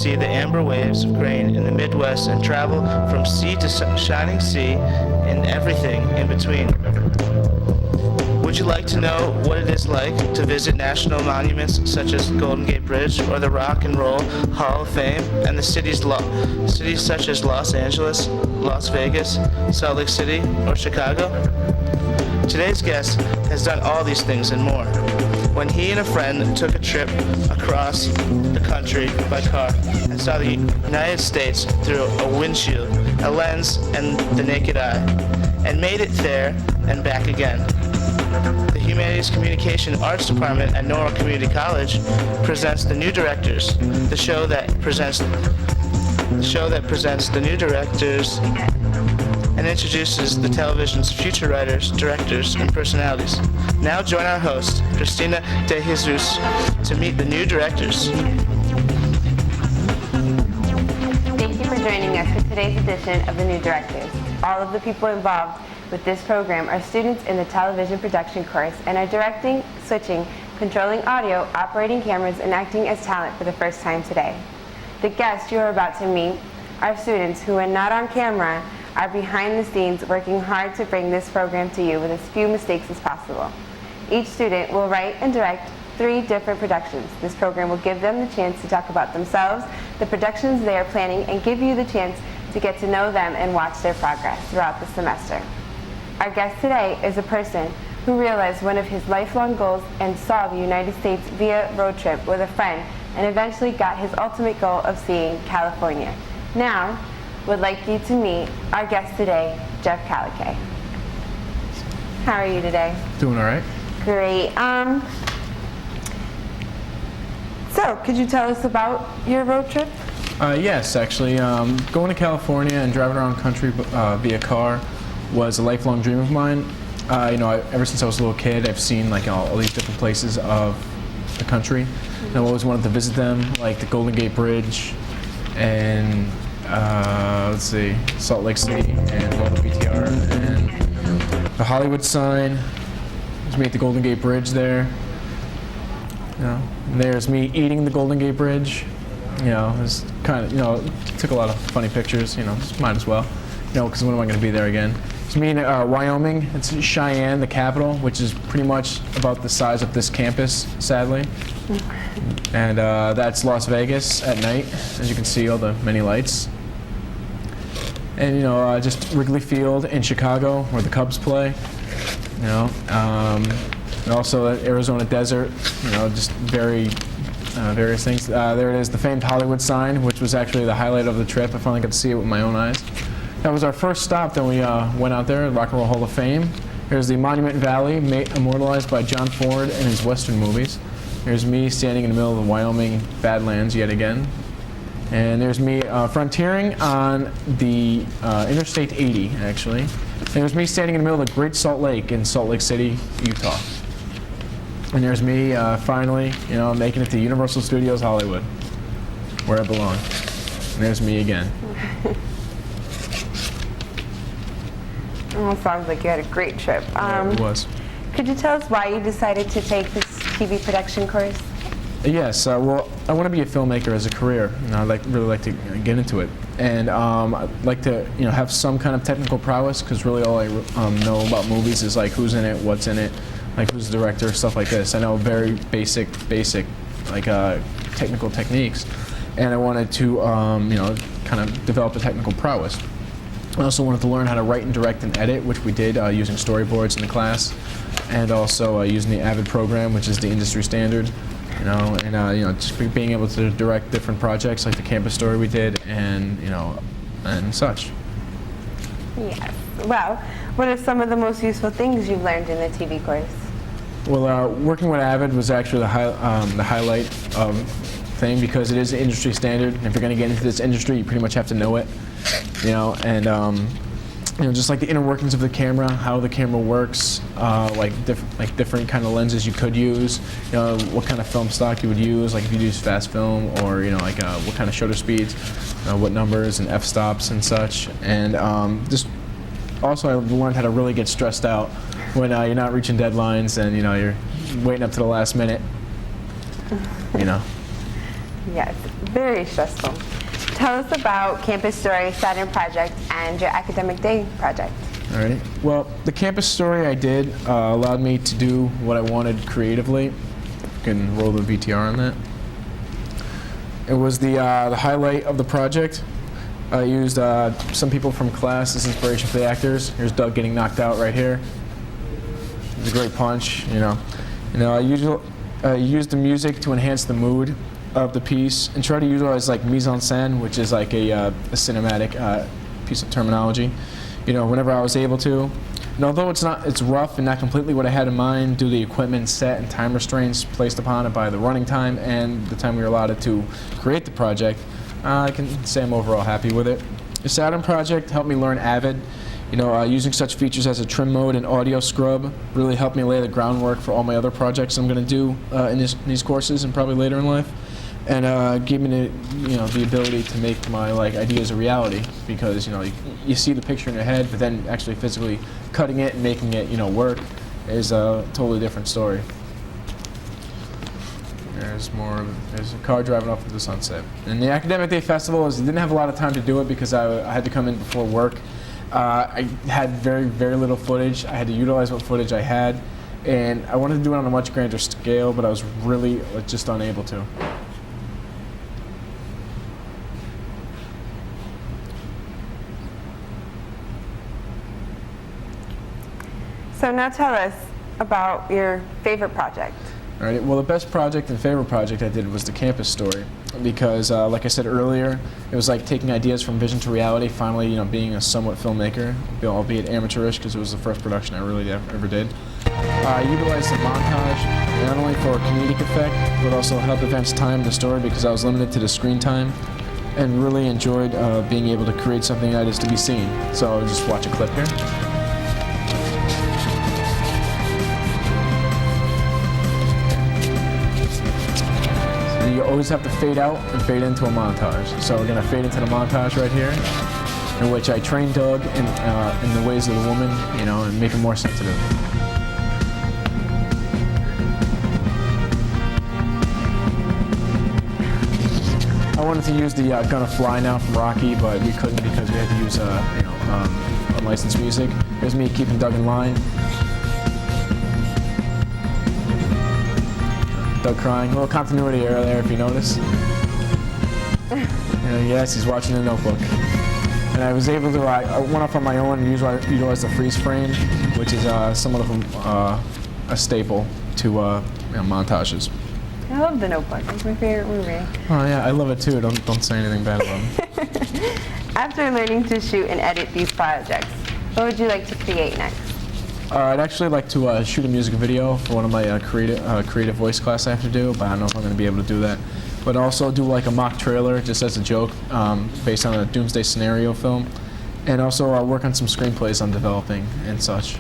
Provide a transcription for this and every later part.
see the amber waves of grain in the Midwest and travel from sea to shining sea and everything in between. Would you like to know what it is like to visit national monuments such as Golden Gate Bridge or the Rock and Roll Hall of Fame and the cities such as Los Angeles, Las Vegas, Salt Lake City, or Chicago? Today's guest has done all these things and more. When he and a friend took a trip across the country by car and saw the United States through a windshield, a lens, and the naked eye, and made it there and back again. The Humanities Communication Arts Department at Norwalk Community College presents The New Directors, the show that presents the new directors and introduces the television's future writers, directors, and personalities. Now join our host, Cristina De Jesus, to meet the new directors. Thank you for joining us for today's edition of The New Directors. All of the people involved with this program are students in the television production course and are directing, switching, controlling audio, operating cameras, and acting as talent for the first time today. The guests you are about to meet are students who, when not on camera, are behind the scenes working hard to bring this program to you with as few mistakes as possible. Each student will write and direct 3 different productions. This program will give them the chance to talk about themselves, the productions they are planning, and give you the chance to get to know them and watch their progress throughout the semester. Our guest today is a person who realized one of his lifelong goals and saw the United States via road trip with a friend and eventually got his ultimate goal of seeing California. Now, would like you to meet our guest today, Jeff Kalakay. How are you today? Doing all right. Great. So, could you tell us about your road trip? Yes, actually, going to California and driving around country via car was a lifelong dream of mine. Ever since I was a little kid, I've seen like all these different places of the country, and I've always wanted to visit them, like the Golden Gate Bridge, and Salt Lake City, and all the BTR, and the Hollywood sign. There's me at the Golden Gate Bridge there. And there's me eating the Golden Gate Bridge. It's kind of, took a lot of funny pictures. Just might as well. Because when am I going to be there again? It's me in Wyoming. It's Cheyenne, the capital, which is pretty much about the size of this campus, sadly. And that's Las Vegas at night, as you can see, all the many lights. And just Wrigley Field in Chicago, where the Cubs play. And also the Arizona desert. Just various things. There it is, the famed Hollywood sign, which was actually the highlight of the trip. I finally got to see it with my own eyes. That was our first stop. Then we went out there, Rock and Roll Hall of Fame. Here's the Monument Valley, immortalized by John Ford in his Western movies. There's me standing in the middle of the Wyoming Badlands yet again. And there's me frontiering on the Interstate 80, actually. And there's me standing in the middle of the Great Salt Lake in Salt Lake City, Utah. And there's me finally, making it to Universal Studios Hollywood, where I belong. And there's me again. Well, sounds like you had a great trip. It was. Could you tell us why you decided to take this TV production course? Yes, well, I want to be a filmmaker as a career, and I'd really like to get into it. And I'd like to, have some kind of technical prowess, because really all I know about movies is like who's in it, what's in it, like who's the director, stuff like this. I know very basic, like technical techniques, and I wanted to, kind of develop a technical prowess. I also wanted to learn how to write and direct and edit, which we did using storyboards in the class, and also using the Avid program, which is the industry standard. Just being able to direct different projects like the campus story we did, and and such. Yes. Well, what are some of the most useful things you've learned in the TV course? Well, working with Avid was actually the highlight of thing, because it is an industry standard, and if you're going to get into this industry, you pretty much have to know it. Just like the inner workings of the camera, how the camera works, different kind of lenses you could use, what kind of film stock you would use, like if you use fast film, or what kind of shutter speeds, what numbers and f-stops and such. And just also I learned how to really get stressed out when you're not reaching deadlines, and you're waiting up to the last minute. Yes. very stressful. Tell us about Campus Story, Saturn Project, and your Academic Day project. All right. Well, the campus story I did allowed me to do what I wanted creatively. You can roll the VTR on that. It was the highlight of the project. I used some people from class as inspiration for the actors. Here's Doug getting knocked out right here. It was a great punch, you know. I used the music to enhance the mood of the piece and try to utilize like mise en scène, which is like a cinematic piece of terminology. Whenever I was able to. And although it's rough and not completely what I had in mind due to the equipment set and time restraints placed upon it by the running time and the time we were allotted to create the project, I can say I'm overall happy with it. The Saturn project helped me learn Avid. Using such features as a trim mode and audio scrub really helped me lay the groundwork for all my other projects I'm going to do in these courses and probably later in life. And gave me the ability to make my ideas a reality, because you see the picture in your head, but then actually physically cutting it and making it work is a totally different story. There's a car driving off into the sunset. And the Academic Day Festival didn't have a lot of time to do it because I had to come in before work. I had very, very little footage. I had to utilize what footage I had, and I wanted to do it on a much grander scale, but I was really just unable to. So now tell us about your favorite project. All right. Well, the best project and favorite project I did was the campus story, because, like I said earlier, it was like taking ideas from vision to reality. Finally, being a somewhat filmmaker, albeit amateurish, because it was the first production I really ever did. I utilized the montage not only for comedic effect, but also help advance time in the story because I was limited to the screen time, and really enjoyed being able to create something that is to be seen. So I'll just watch a clip here. You always have to fade out and fade into a montage. So we're going to fade into the montage right here, in which I train Doug in the ways of the woman, and make him more sensitive. I wanted to use the Gonna Fly Now from Rocky, but we couldn't because we had to use unlicensed music. Here's me keeping Doug in line. Doug crying. A little continuity error there, if you notice. Yes, he's watching The Notebook. And I was able to, I went off on my own and utilize the freeze frame, which is somewhat of a staple to montages. I love The Notebook. It's my favorite movie. Oh yeah, I love it too. Don't say anything bad about it. After learning to shoot and edit these projects, what would you like to create next? I'd actually like to shoot a music video for one of my creative voice class I have to do, but I don't know if I'm going to be able to do that. But also do like a mock trailer, just as a joke, based on a doomsday scenario film, and also work on some screenplays I'm developing and such.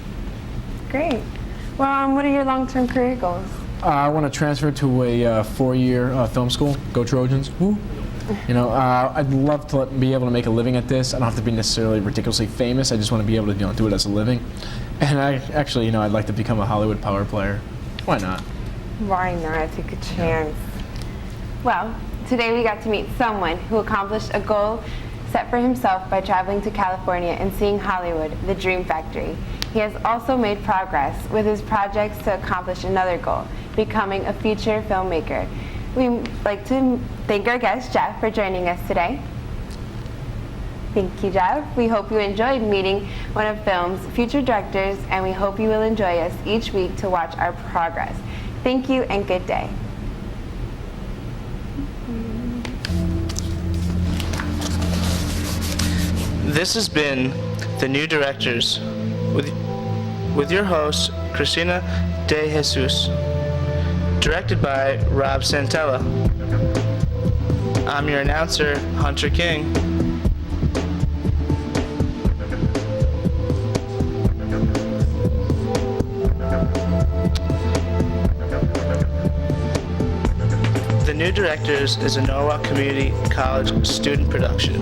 Great. Well, what are your long-term career goals? I want to transfer to a 4-year film school. Go Trojans! Woo! I'd love to be able to make a living at this. I don't have to be necessarily ridiculously famous. I just want to be able to do it as a living. And I'd like to become a Hollywood power player. Why not? Why not? Take a chance. Well, today we got to meet someone who accomplished a goal set for himself by traveling to California and seeing Hollywood, the Dream Factory. He has also made progress with his projects to accomplish another goal, becoming a feature filmmaker. We'd like to thank our guest, Jeff, for joining us today. Thank you, Jeff. We hope you enjoyed meeting one of film's future directors, and we hope you will enjoy us each week to watch our progress. Thank you and good day. This has been The New Directors with your host, Cristina De Jesus, directed by Rob Santella. I'm your announcer, Hunter King. The New Directors is a Norwalk Community College student production.